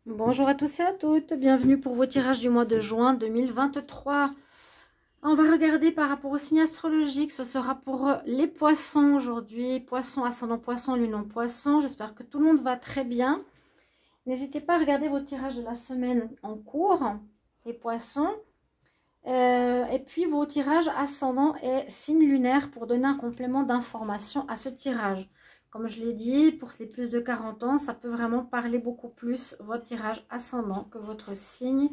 Bonjour à tous et à toutes, bienvenue pour vos tirages du mois de juin 2023. On va regarder par rapport au signe astrologique, ce sera pour les poissons aujourd'hui, poisson, ascendant poisson, lune en poisson. J'espère que tout le monde va très bien. N'hésitez pas à regarder vos tirages de la semaine en cours, les poissons. Et puis vos tirages ascendant et signe lunaire pour donner un complément d'information à ce tirage. Comme je l'ai dit, pour les plus de 40 ans, ça peut vraiment parler beaucoup plus votre tirage ascendant que votre signe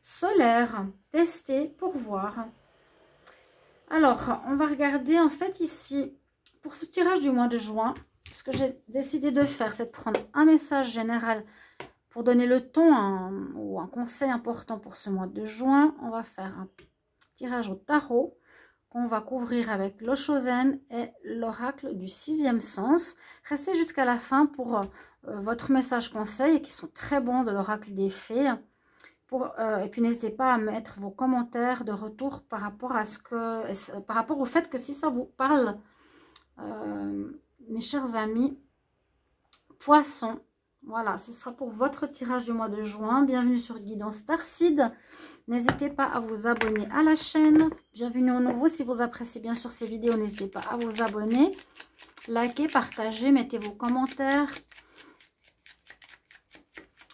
solaire. Testez pour voir. Alors, on va regarder en fait ici, pour ce tirage du mois de juin, ce que j'ai décidé de faire, c'est de prendre un message général pour donner le ton ou un conseil important pour ce mois de juin. On va faire un tirage au tarot qu'on va couvrir avec l'Oshozen et l'oracle du sixième sens. Restez jusqu'à la fin pour votre message conseil qui sont très bons de l'oracle des fées. Et puis n'hésitez pas à mettre vos commentaires de retour par rapport à par rapport au fait que si ça vous parle, mes chers amis poissons. Voilà, ce sera pour votre tirage du mois de juin. Bienvenue sur Guidance Starseed. N'hésitez pas à vous abonner à la chaîne. Bienvenue au nouveau. Si vous appréciez bien sûr ces vidéos, n'hésitez pas à vous abonner. Likez, partagez, mettez vos commentaires.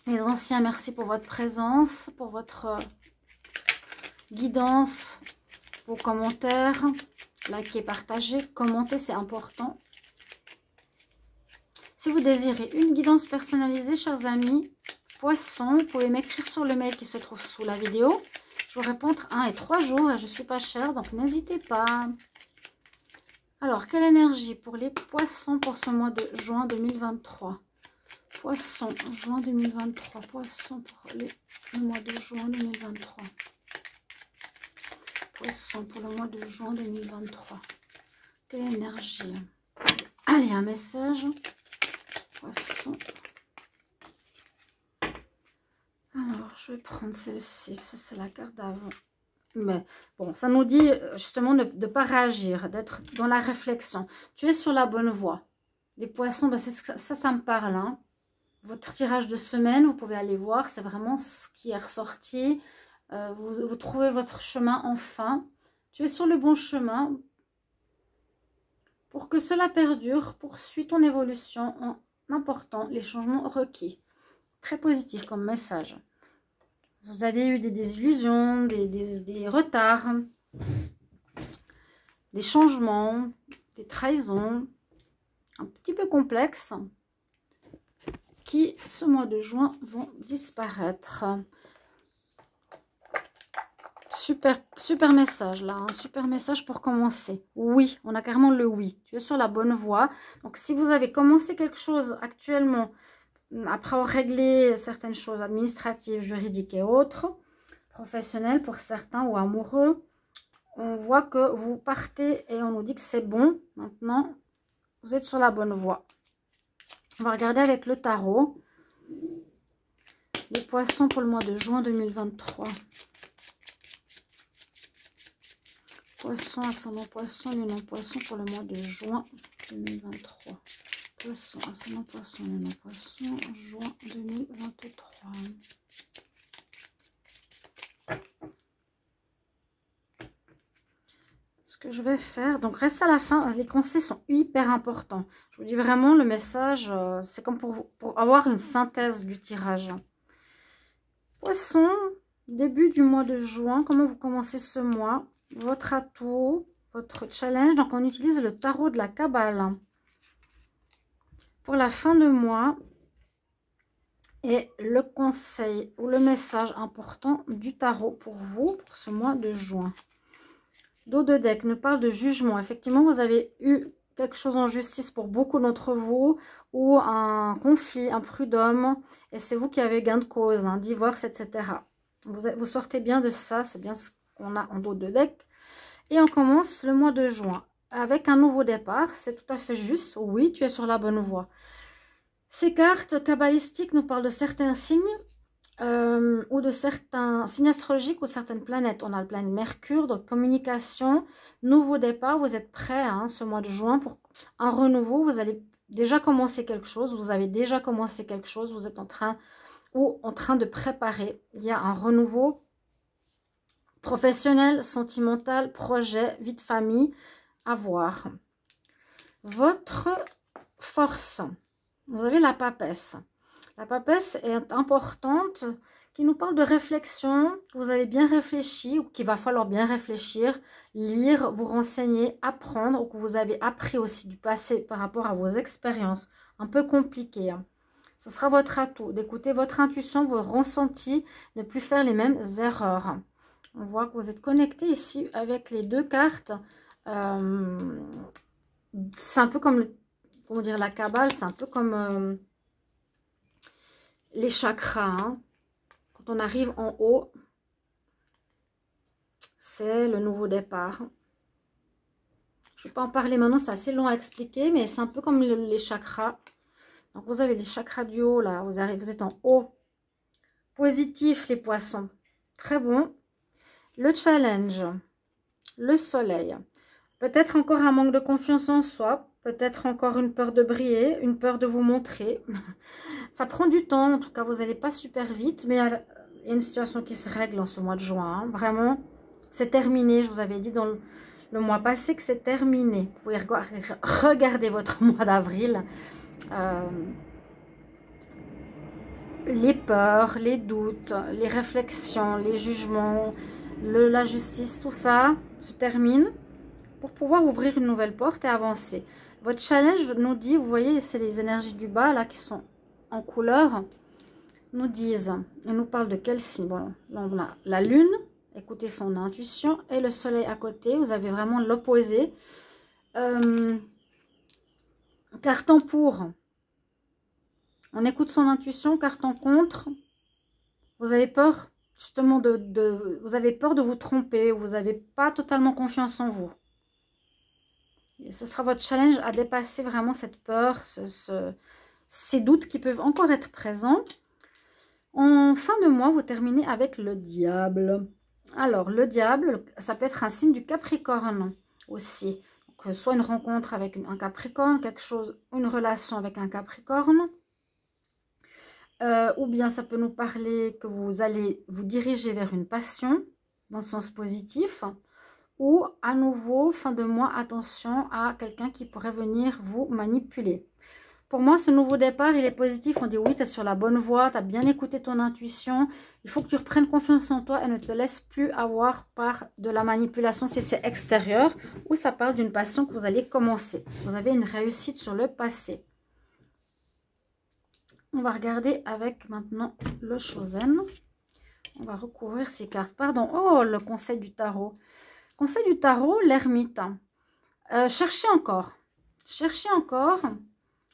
Les anciens, merci pour votre présence, pour votre guidance, vos commentaires. Likez, partagez, commentez, c'est important. Si vous désirez une guidance personnalisée, chers amis, poissons, vous pouvez m'écrire sur le mail qui se trouve sous la vidéo. Je vous réponds entre 1 et 3 jours et je ne suis pas chère, donc n'hésitez pas. Alors, quelle énergie pour les poissons pour ce mois de juin 2023? Poissons, juin 2023. Poissons pour le mois de juin 2023. Poissons pour le mois de juin 2023. Quelle énergie? Allez, un message. Poisson. Alors, je vais prendre celle-ci. Ça, c'est la carte d'avant. Mais bon, ça nous dit justement de ne pas réagir, d'être dans la réflexion. Tu es sur la bonne voie. Les poissons, ben ça me parle. Hein. Votre tirage de semaine, vous pouvez aller voir. C'est vraiment ce qui est ressorti. Vous trouvez votre chemin enfin. Tu es sur le bon chemin. Pour que cela perdure, poursuis ton évolution en important les changements requis. Très positif comme message. Vous avez eu des désillusions, des retards, des changements, des trahisons un petit peu complexes qui, ce mois de juin, vont disparaître. Super message là, un super message pour commencer. Oui, on a carrément le oui. Tu es sur la bonne voie. Donc, si vous avez commencé quelque chose actuellement, après avoir réglé certaines choses administratives, juridiques et autres, professionnelles pour certains ou amoureux, on voit que vous partez et on nous dit que c'est bon. Maintenant, vous êtes sur la bonne voie. On va regarder avec le tarot. Les poissons pour le mois de juin 2023. Poisson, ascendant poisson, lune en poisson pour le mois de juin 2023. Poisson, ascendant poisson, lune en poisson, juin 2023. Ce que je vais faire, donc reste à la fin, les conseils sont hyper importants. Je vous dis vraiment, le message, c'est comme pour avoir une synthèse du tirage. Poisson, début du mois de juin, comment vous commencez ce mois? Votre atout, votre challenge. Donc, on utilise le tarot de la Kabbale. Pour la fin de mois, et le conseil ou le message important du tarot pour vous, pour ce mois de juin. Dos de deck nous parle de jugement. Effectivement, vous avez eu quelque chose en justice pour beaucoup d'entre vous, ou un conflit, un prud'homme, et c'est vous qui avez gain de cause, un divorce, etc. Vous sortez bien de ça, c'est bien ce qu'on a en dos de deck. Et on commence le mois de juin avec un nouveau départ. C'est tout à fait juste. Oui, tu es sur la bonne voie. Ces cartes kabbalistiques nous parlent de certains signes ou de certains signes astrologiques ou certaines planètes. On a le planète Mercure, donc communication, nouveau départ. Vous êtes prêts hein, ce mois de juin pour un renouveau. Vous allez déjà commencer quelque chose. Vous avez déjà commencé quelque chose. Vous êtes en train ou en train de préparer. Il y a un renouveau professionnel, sentimental, projet, vie de famille à voir. Votre force. Vous avez la papesse. La papesse est importante, qui nous parle de réflexion, que vous avez bien réfléchi, ou qu'il va falloir bien réfléchir, lire, vous renseigner, apprendre, ou que vous avez appris aussi du passé par rapport à vos expériences. Un peu compliqué. Hein. Ce sera votre atout, d'écouter votre intuition, vos ressentis, ne plus faire les mêmes erreurs. On voit que vous êtes connecté ici avec les deux cartes. C'est un peu comme, comment dire, la Kabbale, c'est un peu comme les chakras. Hein. Quand on arrive en haut, c'est le nouveau départ. Je ne vais pas en parler maintenant, c'est assez long à expliquer, mais c'est un peu comme les chakras. Donc vous avez les chakras du haut, là, vous êtes en haut. Positif, les poissons. Très bon. Le challenge, le soleil. Peut-être encore un manque de confiance en soi, peut-être encore une peur de briller, une peur de vous montrer. Ça prend du temps, en tout cas, vous n'allez pas super vite, mais il y a une situation qui se règle en ce mois de juin. Hein. Vraiment, c'est terminé. Je vous avais dit dans le mois passé que c'est terminé. Vous pouvez regarder votre mois d'avril. Les peurs, les doutes, les réflexions, les jugements, la justice, tout ça se termine pour pouvoir ouvrir une nouvelle porte et avancer. Votre challenge nous dit, vous voyez, c'est les énergies du bas là qui sont en couleur, nous disent, et nous parlent de quel signe. Bon, là on a la lune, écoutez son intuition, et le soleil à côté, vous avez vraiment l'opposé. Carton pour, on écoute son intuition, carton contre, vous avez peur justement vous avez peur de vous tromper, vous n'avez pas totalement confiance en vous. Et ce sera votre challenge à dépasser vraiment cette peur, ces doutes qui peuvent encore être présents. En fin de mois, vous terminez avec le diable. Alors, le diable, ça peut être un signe du Capricorne aussi. Donc, soit une rencontre avec un Capricorne, quelque chose, une relation avec un Capricorne. Ou bien ça peut nous parler que vous allez vous diriger vers une passion, dans le sens positif. Ou à nouveau, fin de mois, attention à quelqu'un qui pourrait venir vous manipuler. Pour moi, ce nouveau départ, il est positif. On dit oui, tu es sur la bonne voie, tu as bien écouté ton intuition. Il faut que tu reprennes confiance en toi et ne te laisses plus avoir par de la manipulation si c'est extérieur. Ou ça parle d'une passion que vous allez commencer. Vous avez une réussite sur le passé. On va regarder avec maintenant le Chosen. On va recouvrir ces cartes. Pardon, oh, le conseil du tarot. Conseil du tarot, l'ermite. Cherchez encore. Cherchez encore.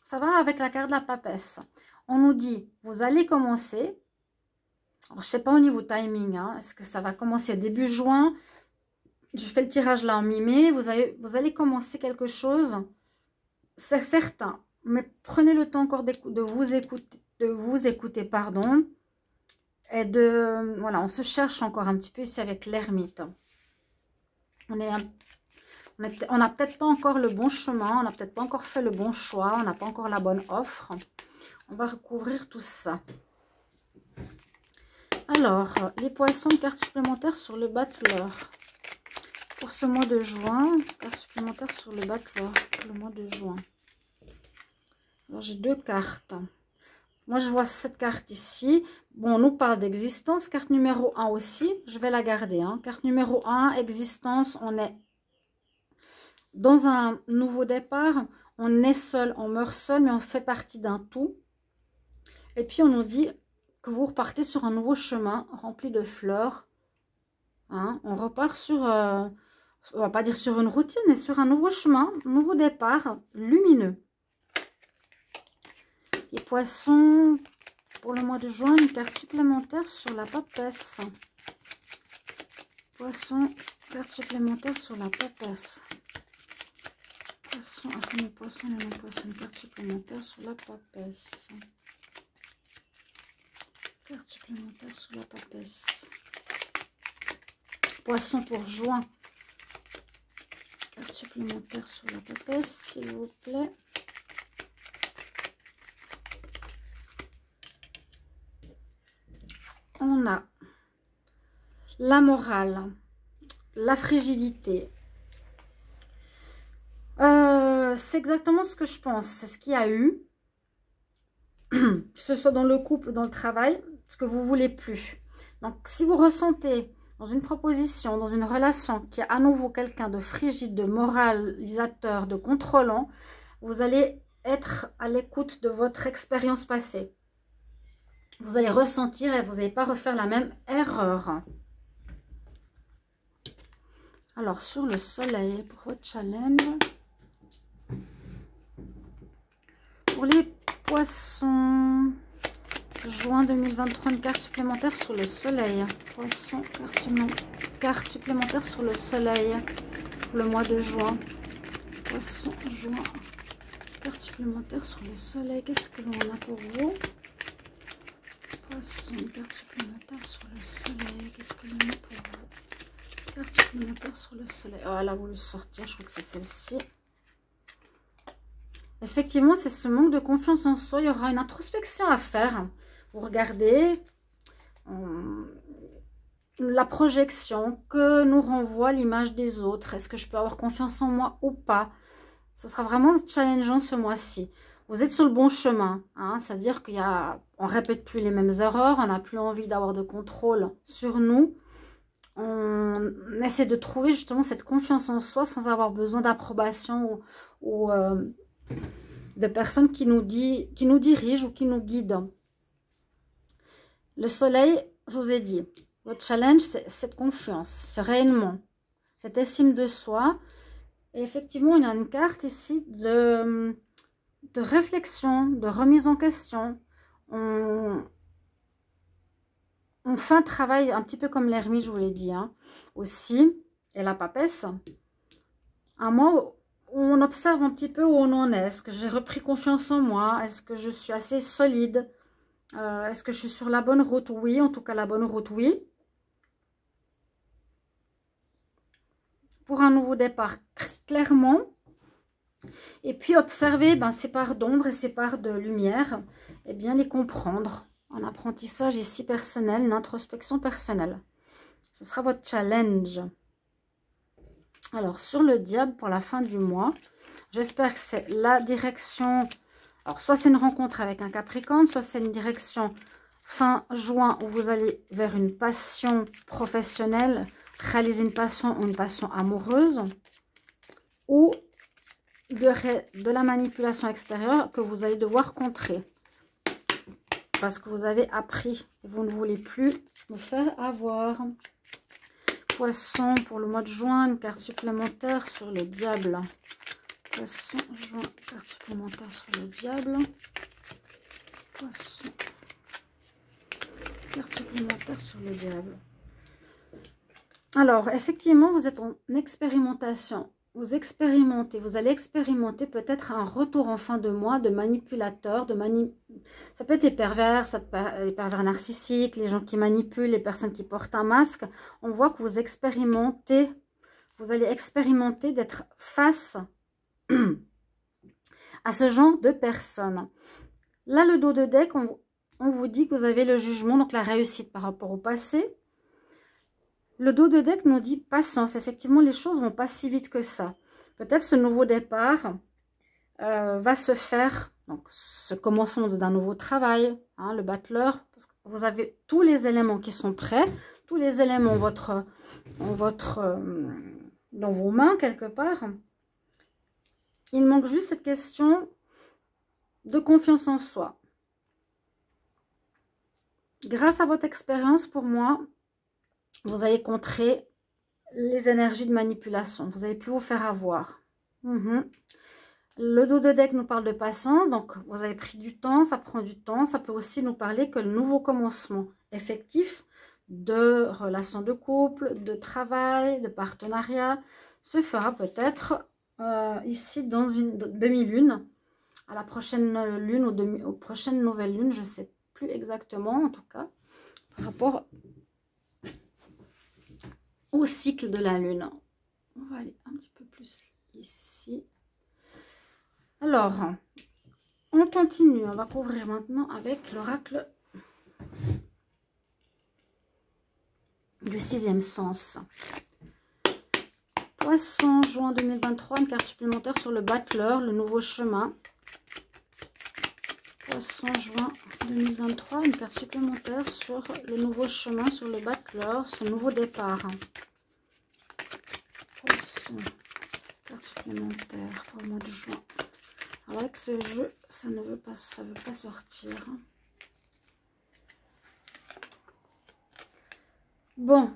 Ça va avec la carte de la papesse. On nous dit, vous allez commencer. Alors, je ne sais pas au niveau timing. Hein, est-ce que ça va commencer début juin? Je fais le tirage là en mi-mai. Vous allez commencer quelque chose. C'est certain. Mais prenez le temps encore de vous écouter, pardon. Et de... Voilà, on se cherche encore un petit peu ici avec l'ermite. On n'a peut-être pas encore le bon chemin, on n'a peut-être pas encore fait le bon choix, on n'a pas encore la bonne offre. On va recouvrir tout ça. Alors, les poissons, cartes supplémentaires sur le battleur. Pour ce mois de juin, cartes supplémentaires sur le battleur, pour le mois de juin. Alors, j'ai deux cartes. Moi, je vois cette carte ici. Bon, on nous parle d'existence. Carte numéro 1 aussi, je vais la garder. Hein. Carte numéro 1, existence, on est dans un nouveau départ. On est seul, on meurt seul, mais on fait partie d'un tout. Et puis, on nous dit que vous repartez sur un nouveau chemin rempli de fleurs. Hein. On repart sur, on va pas dire sur une routine, mais sur un nouveau chemin, un nouveau départ lumineux. Les poissons, pour le mois de juin, une carte supplémentaire sur la papesse. Poissons, carte supplémentaire sur la papesse. Poisson, c'est mes poissons, une carte supplémentaire sur la papesse. Carte supplémentaire sur la papesse. Poisson pour juin. Carte supplémentaire sur la papesse, s'il vous plaît. on a la morale, la fragilité. C'est exactement ce que je pense. C'est ce qu'il y a eu. Que ce soit dans le couple ou dans le travail, ce que vous ne voulez plus. Donc, si vous ressentez dans une proposition, dans une relation, qu'il y a à nouveau quelqu'un de frigide, de moralisateur, de contrôlant, vous allez être à l'écoute de votre expérience passée. Vous allez ressentir et vous n'allez pas refaire la même erreur. Alors, sur le soleil, pour votre challenge, pour les poissons, juin 2023, une carte supplémentaire sur le soleil. Poisson, carte supplémentaire sur le soleil pour le mois de juin. Poisson, juin, carte supplémentaire sur le soleil. Qu'est-ce que l'on a pour vous? Poisson, carte supplémentaire sur le soleil. Qu'est-ce que l'on a pour vous? Carte supplémentaire sur le soleil. Oh, elle a voulu sortir, je crois que c'est celle-ci. Effectivement, c'est ce manque de confiance en soi. Il y aura une introspection à faire. Vous regardez la projection que nous renvoie l'image des autres. Est-ce que je peux avoir confiance en moi ou pas? Ce sera vraiment challengeant ce mois-ci. Vous êtes sur le bon chemin. Hein, c'est-à-dire qu'on ne répète plus les mêmes erreurs. On n'a plus envie d'avoir de contrôle sur nous. On essaie de trouver justement cette confiance en soi sans avoir besoin d'approbation ou de personnes qui nous dirigent ou qui nous guident. Le soleil, je vous ai dit, votre challenge, c'est cette confiance, ce rayonnement, cette estime de soi. Et effectivement, il y a une carte ici de réflexion, de remise en question. On fait un travail un petit peu comme l'ermite, je vous l'ai dit, hein, aussi, et la papesse. Un mois où on observe un petit peu où on en est. Est-ce que j'ai repris confiance en moi? Est-ce que je suis assez solide? Est-ce que je suis sur la bonne route? Oui, en tout cas la bonne route, oui. Pour un nouveau départ, clairement. Et puis observer ces parts d'ombre et ces parts de lumière. Et bien les comprendre. Un apprentissage ici personnel, une introspection personnelle. Ce sera votre challenge. Alors, sur le diable pour la fin du mois, j'espère que c'est la direction. Alors, soit c'est une rencontre avec un Capricorne, soit c'est une direction fin juin où vous allez vers une passion professionnelle, réaliser une passion ou une passion amoureuse, ou de la manipulation extérieure que vous allez devoir contrer. Parce que vous avez appris et vous ne voulez plus vous faire avoir. Poisson pour le mois de juin, une carte supplémentaire sur le diable. Poisson, juin, carte supplémentaire sur le diable. Poisson, carte supplémentaire sur le diable. Alors, effectivement, vous êtes en expérimentation. Vous expérimentez, vous allez expérimenter peut-être un retour en fin de mois de manipulateurs, ça peut être les pervers, ça peut être les pervers narcissiques, les gens qui manipulent, les personnes qui portent un masque. On voit que vous expérimentez, vous allez expérimenter d'être face à ce genre de personnes. Là, le dos de deck, on vous dit que vous avez le jugement, donc la réussite par rapport au passé. Le dos de deck nous dit patience. Effectivement, les choses vont pas si vite que ça. Peut-être ce nouveau départ va se faire, donc ce commencement d'un nouveau travail, hein, le battleur, parce que vous avez tous les éléments qui sont prêts, tous les éléments dans vos mains quelque part. Il manque juste cette question de confiance en soi. Grâce à votre expérience, pour moi, vous allez contrer les énergies de manipulation. Vous n'allez plus vous faire avoir. Le dos de deck nous parle de patience. Donc, vous avez pris du temps. Ça prend du temps. Ça peut aussi nous parler que le nouveau commencement effectif de relations de couple, de travail, de partenariat se fera peut-être ici dans une demi-lune. À la prochaine lune ou aux prochaines nouvelles lunes. Je ne sais plus exactement en tout cas. Par rapport au cycle de la lune. On va aller un petit peu plus ici. Alors, on continue. On va couvrir maintenant avec l'oracle du sixième sens. Poisson, juin 2023, une carte supplémentaire sur le battleur, le nouveau chemin. Poisson, juin 2023, une carte supplémentaire sur le nouveau chemin, sur le battleur, ce nouveau départ. Poisson, carte supplémentaire pour le mois de juin. Alors avec ce jeu, ça ne veut pas, ça veut pas sortir. Bon,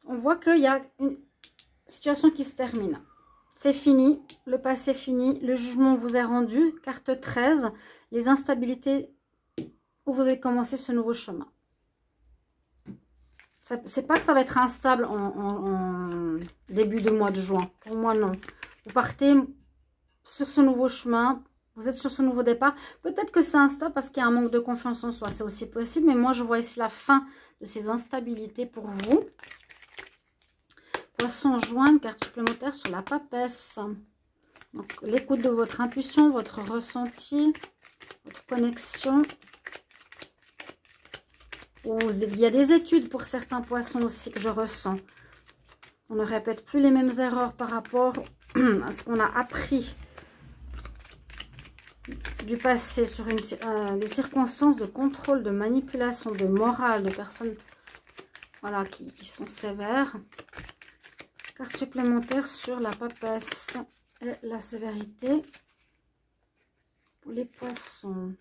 on voit qu'il y a une situation qui se termine. C'est fini, le passé fini, le jugement vous est rendu. Carte 13, les instabilités où vous avez commencé ce nouveau chemin. C'est pas que ça va être instable en début de mois de juin. Pour moi, non. Vous partez sur ce nouveau chemin, vous êtes sur ce nouveau départ. Peut-être que c'est instable parce qu'il y a un manque de confiance en soi. C'est aussi possible, mais moi, je vois ici la fin de ces instabilités pour vous. Poisson, juin, une carte supplémentaire sur la papesse. Donc, l'écoute de votre intuition, votre ressenti, votre connexion. Il y a des études pour certains poissons aussi que je ressens. On ne répète plus les mêmes erreurs par rapport à ce qu'on a appris du passé sur les circonstances de contrôle, de manipulation, de morale, de personnes voilà, qui sont sévères. Carte supplémentaire sur la papesse et la sévérité pour les poissons.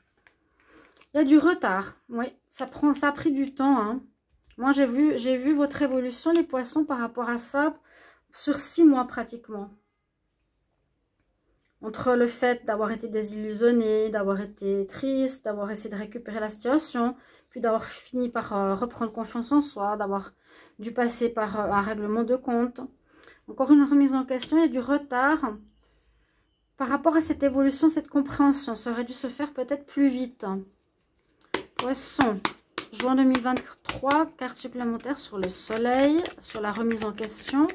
Il y a du retard, oui, ça a pris du temps. Hein. Moi, j'ai vu votre évolution, les poissons, par rapport à ça, sur 6 mois pratiquement. Entre le fait d'avoir été désillusionné, d'avoir été triste, d'avoir essayé de récupérer la situation, puis d'avoir fini par reprendre confiance en soi, d'avoir dû passer par un règlement de compte. Encore une remise en question, il y a du retard par rapport à cette évolution, cette compréhension. Ça aurait dû se faire peut-être plus vite. Poisson, juin 2023, carte supplémentaire sur le soleil, sur la remise en question.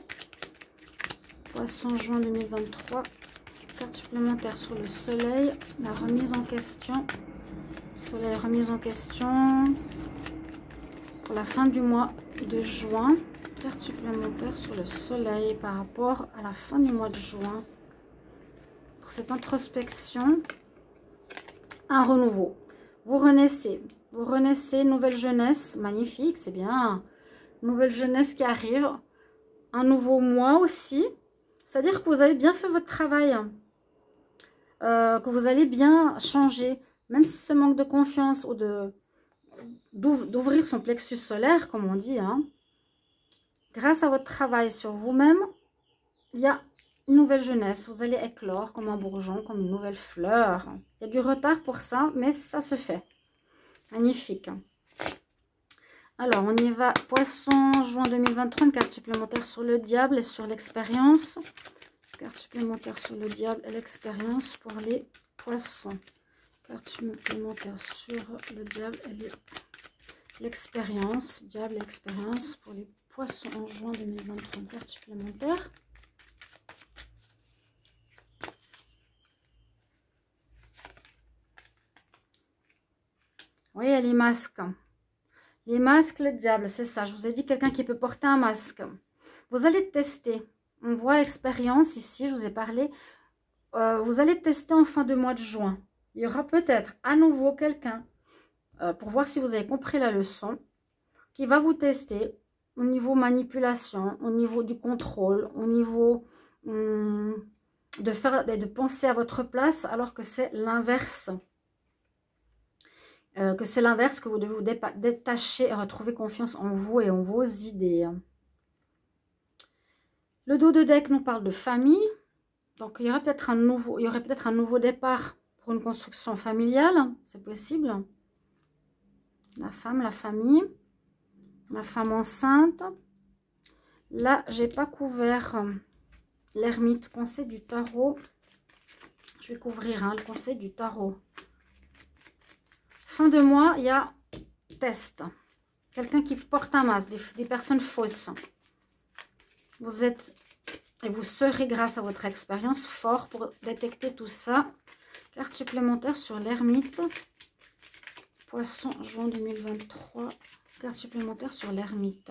Poisson, juin 2023, carte supplémentaire sur le soleil, la remise en question. Soleil, remise en question pour la fin du mois de juin. Carte supplémentaire sur le soleil par rapport à la fin du mois de juin. Pour cette introspection, un renouveau. Vous renaissez, nouvelle jeunesse, magnifique, c'est bien. Nouvelle jeunesse qui arrive, un nouveau mois aussi. C'est-à-dire que vous avez bien fait votre travail, que vous allez bien changer. Même si ce manque de confiance ou d'ouvrir son plexus solaire, comme on dit, hein, grâce à votre travail sur vous-même, il y a une nouvelle jeunesse. Vous allez éclore comme un bourgeon, comme une nouvelle fleur. Il y a du retard pour ça, mais ça se fait. Magnifique. Alors, on y va. Poisson, juin 2023, une carte supplémentaire sur le diable et sur l'expérience. Carte supplémentaire sur le diable et l'expérience pour les poissons. Carte supplémentaire sur le diable et l'expérience. Diable et expérience pour les poissons en juin 2023. Une carte supplémentaire. Oui, il y a les masques. Les masques, le diable, c'est ça. Je vous ai dit quelqu'un qui peut porter un masque. Vous allez tester. On voit l'expérience ici, je vous ai parlé. Vous allez tester en fin de mois de juin. Il y aura peut-être à nouveau quelqu'un, pour voir si vous avez compris la leçon, qui va vous tester au niveau manipulation, au niveau du contrôle, au niveau de penser à votre place, alors que c'est l'inverse. Que vous devez vous détacher et retrouver confiance en vous et en vos idées. Le dos de deck nous parle de famille. Donc, il y aurait peut-être un nouveau départ pour une construction familiale. C'est possible. La femme, la famille. La femme enceinte. Là, j'ai pas couvert l'ermite, conseil du tarot. Je vais couvrir le conseil du tarot. Fin de mois, il y a test. Quelqu'un qui porte un masque, des personnes fausses. Vous êtes et vous serez, grâce à votre expérience, fort pour détecter tout ça. Carte supplémentaire sur l'ermite. Poisson, juin 2023. Carte supplémentaire sur l'ermite.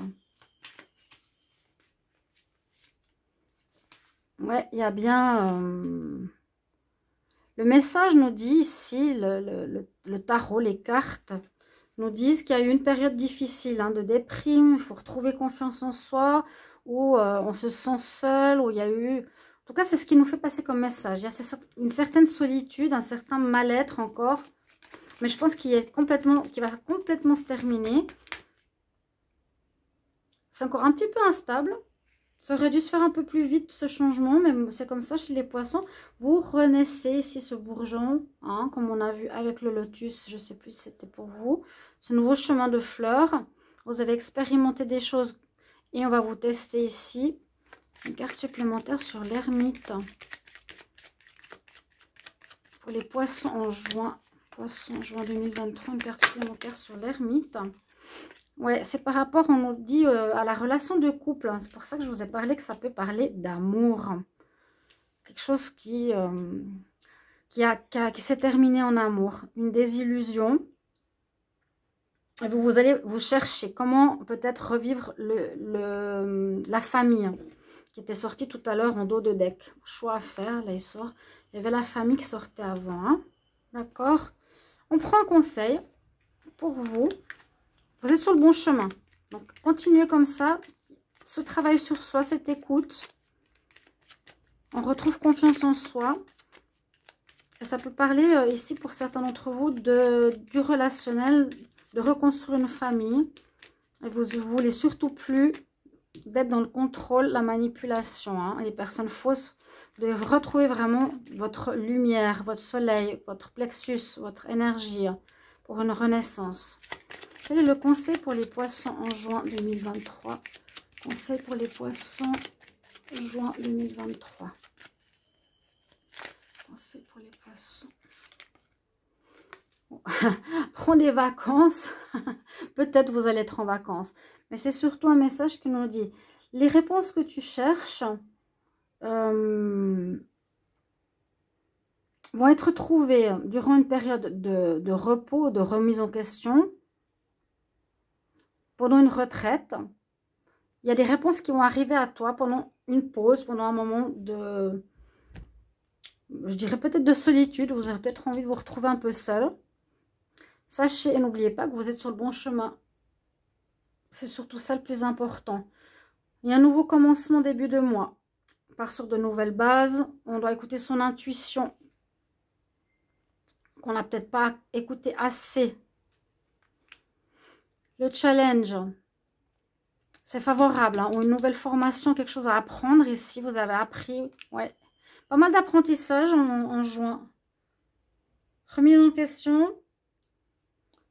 Ouais, il y a bien... le message nous dit ici, le tarot, les cartes, nous disent qu'il y a eu une période difficile, hein, de déprime, il faut retrouver confiance en soi, où on se sent seul, où il y a eu... En tout cas, c'est ce qui nous fait passer comme message. Il y a une certaine solitude, un certain mal-être encore, mais je pense qu'il va complètement se terminer. C'est encore un petit peu instable. Ça aurait dû se faire un peu plus vite ce changement, mais c'est comme ça chez les poissons. Vous renaissez ici ce bourgeon, hein, comme on a vu avec le lotus, je ne sais plus si c'était pour vous. Ce nouveau chemin de fleurs. Vous avez expérimenté des choses et on va vous tester ici. Une carte supplémentaire sur l'ermite. Pour les poissons en juin. Poissons en juin 2023, une carte supplémentaire sur l'ermite. Ouais, c'est par rapport, on nous dit, à la relation de couple. Hein. C'est pour ça que je vous ai parlé que ça peut parler d'amour. Quelque chose qui s'est terminé en amour. Une désillusion. Et vous allez vous chercher comment peut-être revivre la famille qui était sortie tout à l'heure en dos de deck. Choix à faire, là il sort. Il y avait la famille qui sortait avant. Hein. D'accord? On prend un conseil pour vous. Vous êtes sur le bon chemin. Donc, continuez comme ça. Ce travail sur soi, cette écoute. On retrouve confiance en soi. Et ça peut parler ici pour certains d'entre vous du relationnel, de reconstruire une famille. Et vous ne voulez surtout plus d'être dans le contrôle, la manipulation. Hein. Les personnes fausses, vous devez retrouver vraiment votre lumière, votre soleil, votre plexus, votre énergie pour une renaissance. Quel est le conseil pour les poissons en juin 2023? Conseil pour les poissons juin 2023. Conseil pour les poissons. Bon. Prends des vacances. Peut-être vous allez être en vacances. Mais c'est surtout un message qui nous dit les réponses que tu cherches vont être trouvées durant une période de repos, de remise en question. Pendant une retraite, il y a des réponses qui vont arriver à toi pendant une pause, pendant un moment de, je dirais peut-être de solitude. Vous aurez peut-être envie de vous retrouver un peu seul. Sachez et n'oubliez pas que vous êtes sur le bon chemin. C'est surtout ça le plus important. Il y a un nouveau commencement début de mois. On part sur de nouvelles bases. On doit écouter son intuition, qu'on n'a peut-être pas écouté assez. Le challenge, c'est favorable. Hein, ou une nouvelle formation, quelque chose à apprendre. Ici, vous avez appris, ouais, pas mal d'apprentissage en juin. Remise en question.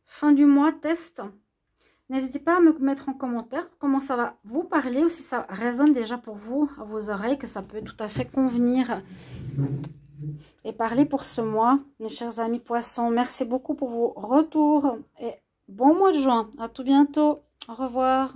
Fin du mois, test. N'hésitez pas à me mettre en commentaire comment ça va vous parler ou si ça résonne déjà pour vous, à vos oreilles, que ça peut tout à fait convenir et parler pour ce mois. Mes chers amis poissons, merci beaucoup pour vos retours et bon mois de juin. À tout bientôt. Au revoir.